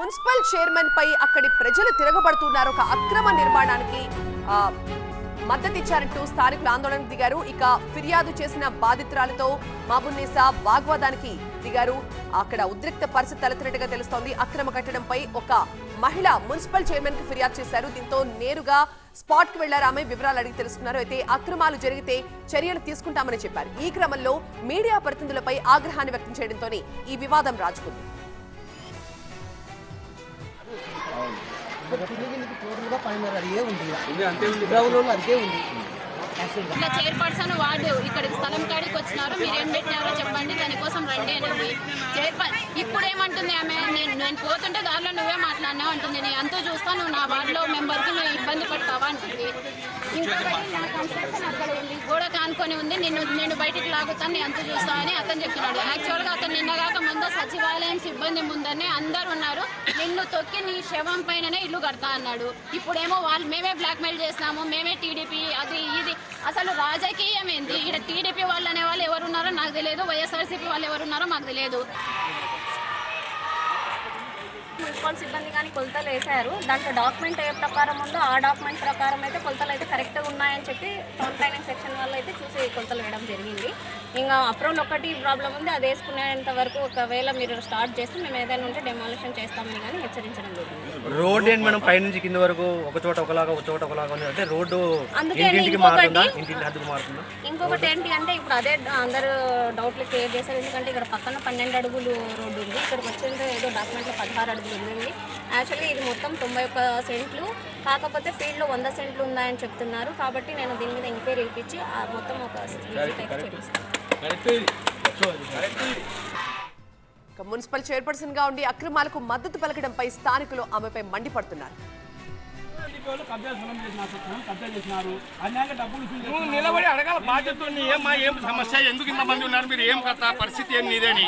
Municipal chairman పై అక్కడి ప్రజలు తిరగబడుతున్నారు. ఒక అక్రమ నిర్మాణానికి మద్దతిచ్చారంటూ స్థానికులు ఆందోళనకు దిగారు. ఇక ఫిర్యాదు చేసిన బాధితురాలతో మహబూబున్నీసా వాగ్వాదానికి దిగారు. అక్కడ ఉద్రిక్త పరిస్థితి తలెత్తినట్టుగా తెలుస్తోంది. అక్రమ కట్టడంపై ఒక మహిళ మున్సిపల్ చైర్మన్ కి ఫిర్యాదు చేశారు. దీంతో నేరుగా స్పాట్ కు వెళ్లారు. ఆమె వివరాలు అడిగి తెలుసుకున్నారు. అయితే అక్రమాలు జరిగితే చర్యలు తీసుకుంటామని చెప్పారు. ఈ క్రమంలో మీడియా ప్రతినిధులపై ఆగ్రహాన్ని వ్యక్తం చేయడంతోనే ఈ వివాదం రాజుకుంది. ఇట్లా చైర్పర్సన్ వార్డు ఇక్కడికి స్థలం కాడికి వచ్చినారు, మీరు ఏం పెట్టినారో చెప్పండి, దానికోసం రండి అనేది ఇప్పుడు ఏమంటుంది ఆమె, నేను పోతుంటే దారిలో నువ్వే మాట్లాడినావు అంటుంది. నేను ఎంతో చూస్తా, నువ్వు నా వార్డులో మెంబర్కి నువ్వు ఇబ్బంది పడతావా అంటుంది. ఇంకొకటి నా కన్స్ట్రక్షన్ అక్కడ ఉంది, గోడ కానుకొని ఉంది, నేను బయటికి లాగుతాను, నేను ఎంతో చూస్తా అని అతను చెప్తున్నాడు. యాక్చువల్గా అతను నిన్నగాక ముందు సచివాలయం సిబ్బంది ముందనే అందరు ఉన్నారు, నిన్ను తొక్కి నీ శవం పైననే ఇల్లు కడతా అన్నాడు. ఇప్పుడేమో వాళ్ళు మేమే బ్లాక్మెయిల్ చేసినాము, మేమే టీడీపీ అది ఇది. అసలు రాజకీయం ఏంది? ఇక్కడ టీడీపీ వాళ్ళు అనే వాళ్ళు ఎవరున్నారో నాకు తెలియదు, వైఎస్ఆర్సీపీ వాళ్ళు ఎవరున్నారో మాకు తెలియదు. మున్సిపల్ సిబ్బంది కానీ కొలతలు వేశారు, దాంట్లో డాక్యుమెంట్ ఏ ప్రకారం ఉందో ఆ డాక్యుమెంట్ ప్రకారం అయితే కొలతలు అయితే కరెక్ట్గా ఉన్నాయని చెప్పి టౌన్ ప్లానింగ్ సెక్షన్ వాళ్ళు అయితే చూసి కొలతలు వేయడం జరిగింది. ఇంకా అప్రూవల్ ఒకటి ప్రాబ్లం ఉంది, అది వేసుకునేంత వరకు ఒకవేళ మీరు స్టార్ట్ చేస్తే మేము ఏదైనా ఉంటే డెమాలిషన్ చేస్తామని కానీ హెచ్చరించడం జరిగింది. రోడ్ ఏంటి మనం పైనుంచి కింద వరకు ఒక చోట ఒకలాగా ఒక చోట ఒకలాగా అంటే రోడ్డు అందుకే ఇంకొకటి ఏంటి అంటే ఇప్పుడు అదే అందరూ డౌట్లు క్లియర్ చేశారు. ఎందుకంటే ఇక్కడ పక్కన 12 అడుగులు రోడ్డు ఉంది, ఇక్కడికి వచ్చేందుకు ఏదో డాక్యుమెంట్లో 16 అడుగులు ఉంది. యాక్చువల్లీ ఇది మొత్తం 91 సెంట్లు, కాకపోతే ఫీల్డ్లో 100 సెంట్లు ఉన్నాయని చెప్తున్నారు. కాబట్టి నేను దీని మీద ఎంక్వైరీ ఇప్పించి మొత్తం ఒక విజిట్ అయితే చేపిస్తాను. మున్సిపల్ చైర్పర్సన్ గా ఉండి అక్రమాలకు మద్దతు పలకడంపై స్థానికులు ఆమెపై మండిపడుతున్నారు. నిలబడి అడగాల బాధ్యత, ఏం సమస్య, ఎందుకు ఇంతమంది ఉన్నారు, మీరు ఏం కథ, పరిస్థితి ఏం నీదని.